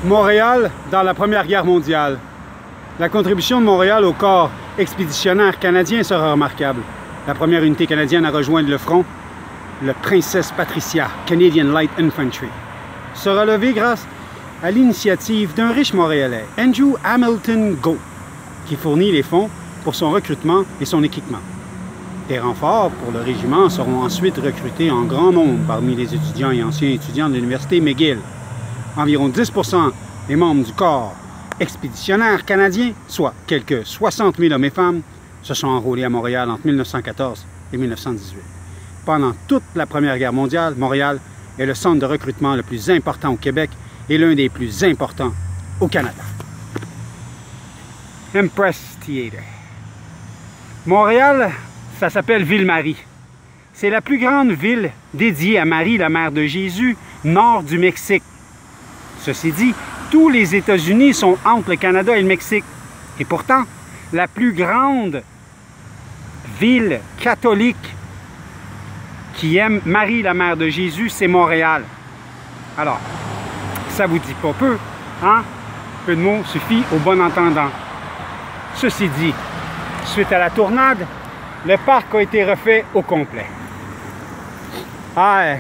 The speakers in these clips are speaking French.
Montréal dans la Première Guerre mondiale. La contribution de Montréal au corps expéditionnaire canadien sera remarquable. La première unité canadienne à rejoindre le front, le Princess Patricia, Canadian Light Infantry, sera levée grâce à l'initiative d'un riche Montréalais, Andrew Hamilton Goh, qui fournit les fonds pour son recrutement et son équipement. Des renforts pour le régiment seront ensuite recrutés en grand nombre parmi les étudiants et anciens étudiants de l'Université McGill. Environ 10% des membres du corps expéditionnaire canadien, soit quelques 60 000 hommes et femmes, se sont enrôlés à Montréal entre 1914 et 1918. Pendant toute la Première Guerre mondiale, Montréal est le centre de recrutement le plus important au Québec et l'un des plus importants au Canada. Empress Theatre. Montréal, ça s'appelle Ville-Marie. C'est la plus grande ville dédiée à Marie, la mère de Jésus, nord du Mexique. Ceci dit, tous les États-Unis sont entre le Canada et le Mexique. Et pourtant, la plus grande ville catholique qui aime Marie, la mère de Jésus, c'est Montréal. Alors, ça vous dit pas peu, hein? Peu de mots suffit au bon entendant. Ceci dit, suite à la tournade, le parc a été refait au complet. Ah,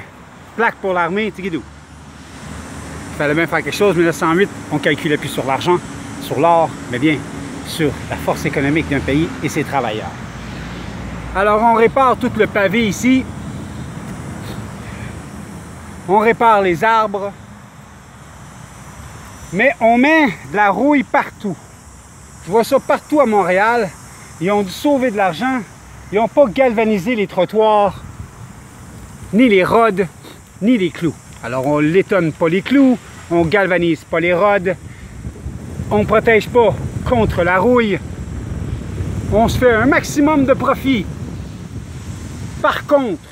plaque pour l'armée, tigidou. Il fallait bien faire quelque chose. En 1908, on ne calculait plus sur l'argent, sur l'or, mais bien sur la force économique d'un pays et ses travailleurs. Alors, on répare tout le pavé ici. On répare les arbres. Mais on met de la rouille partout. Je vois ça partout à Montréal. Ils ont dû sauver de l'argent. Ils n'ont pas galvanisé les trottoirs, ni les rods, ni les clous. Alors on l'étonne pas les clous, on galvanise pas les rods, on protège pas contre la rouille. On se fait un maximum de profit. Par contre,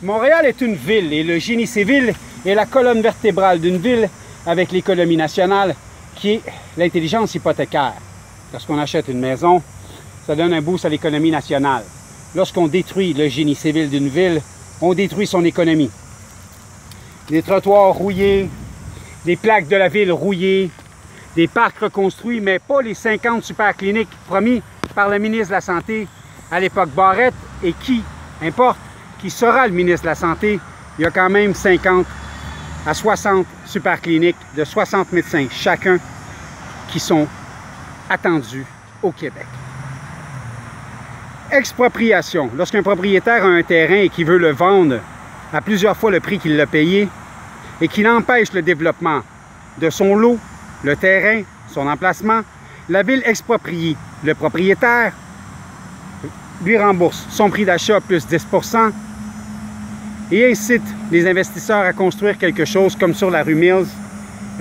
Montréal est une ville et le génie civil est la colonne vertébrale d'une ville avec l'économie nationale qui est l'intelligence hypothécaire. Lorsqu'on achète une maison, ça donne un boost à l'économie nationale. Lorsqu'on détruit le génie civil d'une ville, on détruit son économie. Des trottoirs rouillés, des plaques de la ville rouillées, des parcs reconstruits, mais pas les 50 super cliniques promis par le ministre de la Santé à l'époque Barrette, et qui, importe, qui sera le ministre de la Santé, il y a quand même 50 à 60 super cliniques de 60 médecins chacun qui sont attendus au Québec. Expropriation. Lorsqu'un propriétaire a un terrain et qu'il veut le vendre à plusieurs fois le prix qu'il l'a payé et qu'il empêche le développement de son lot, le terrain, son emplacement, la ville exproprie le propriétaire, lui rembourse son prix d'achat plus 10% et incite les investisseurs à construire quelque chose comme sur la rue Mills,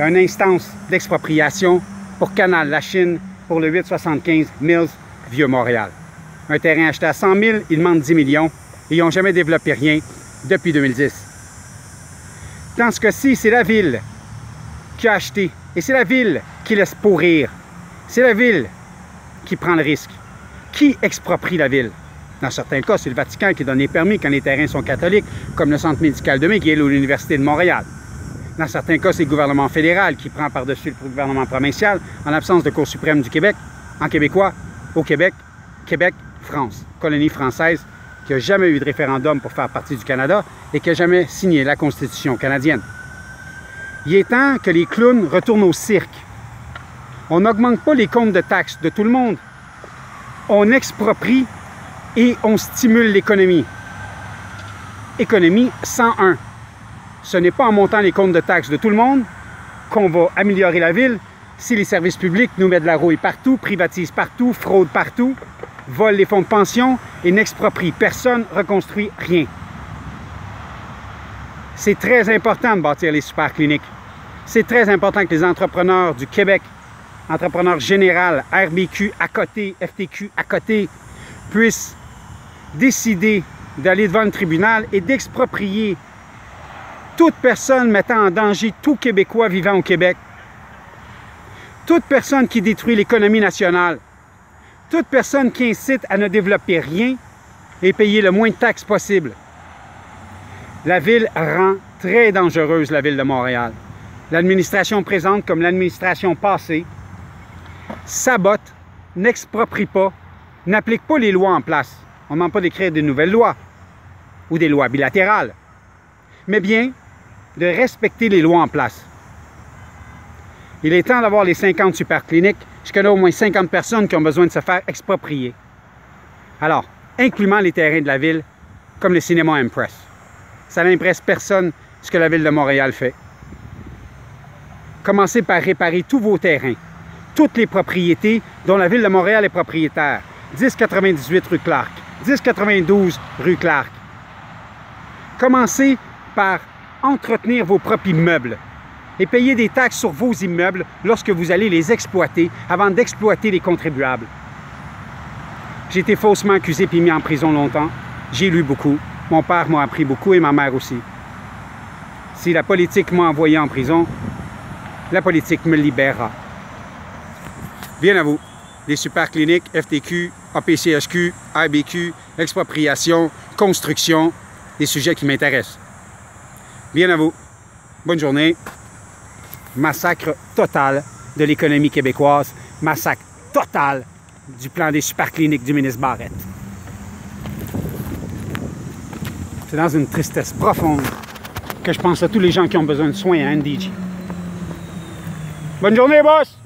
une instance d'expropriation pour Canal La Chine pour le 875 Mills, Vieux-Montréal. Un terrain acheté à 100 000, ils demandent 10 millions et ils n'ont jamais développé rien depuis 2010. Dans ce cas-ci, c'est la ville qui a acheté et c'est la ville qui laisse pourrir. C'est la ville qui prend le risque. Qui exproprie la ville? Dans certains cas, c'est le Vatican qui donne les permis quand les terrains sont catholiques, comme le Centre médical de McGill ou l'Université de Montréal. Dans certains cas, c'est le gouvernement fédéral qui prend par-dessus le gouvernement provincial en l'absence de Cour suprême du Québec, en québécois, au Québec, Québec, France, colonie française, qui n'a jamais eu de référendum pour faire partie du Canada et qui n'a jamais signé la Constitution canadienne. Il est temps que les clowns retournent au cirque. On n'augmente pas les comptes de taxes de tout le monde. On exproprie et on stimule l'économie. Économie 101. Ce n'est pas en montant les comptes de taxes de tout le monde qu'on va améliorer la ville si les services publics nous mettent de la rouille partout, privatisent partout, fraudent partout, volent les fonds de pension et n'exproprient personne, reconstruit rien. C'est très important de bâtir les super cliniques. C'est très important que les entrepreneurs du Québec, entrepreneurs généraux, RBQ à côté, FTQ à côté, puissent décider d'aller devant le tribunal et d'exproprier toute personne mettant en danger tout Québécois vivant au Québec. Toute personne qui détruit l'économie nationale. Toute personne qui incite à ne développer rien et payer le moins de taxes possible. La ville rend très dangereuse la ville de Montréal. l'administration présente comme l'administration passée, sabote, n'exproprie pas, n'applique pas les lois en place. On ne demande pas d'écrire de nouvelles lois ou des lois bilatérales, mais bien de respecter les lois en place. Il est temps d'avoir les 50 super cliniques. Je connais au moins 50 personnes qui ont besoin de se faire exproprier. Alors, incluant les terrains de la ville, comme le cinéma Empress. Ça n'impresse personne ce que la ville de Montréal fait. Commencez par réparer tous vos terrains, toutes les propriétés dont la ville de Montréal est propriétaire. 1098 rue Clark, 1092 rue Clark. Commencez par entretenir vos propres immeubles et payer des taxes sur vos immeubles lorsque vous allez les exploiter avant d'exploiter les contribuables. J'ai été faussement accusé puis mis en prison longtemps. J'ai lu beaucoup. Mon père m'a appris beaucoup et ma mère aussi. Si la politique m'a envoyé en prison, la politique me libérera. Bien à vous. Les super cliniques, FTQ, APCHQ, ABQ, expropriation, construction, des sujets qui m'intéressent. Bien à vous. Bonne journée. Massacre total de l'économie québécoise. Massacre total du plan des super cliniques du ministre Barrette. C'est dans une tristesse profonde que je pense à tous les gens qui ont besoin de soins à NDG. Bonne journée, boss!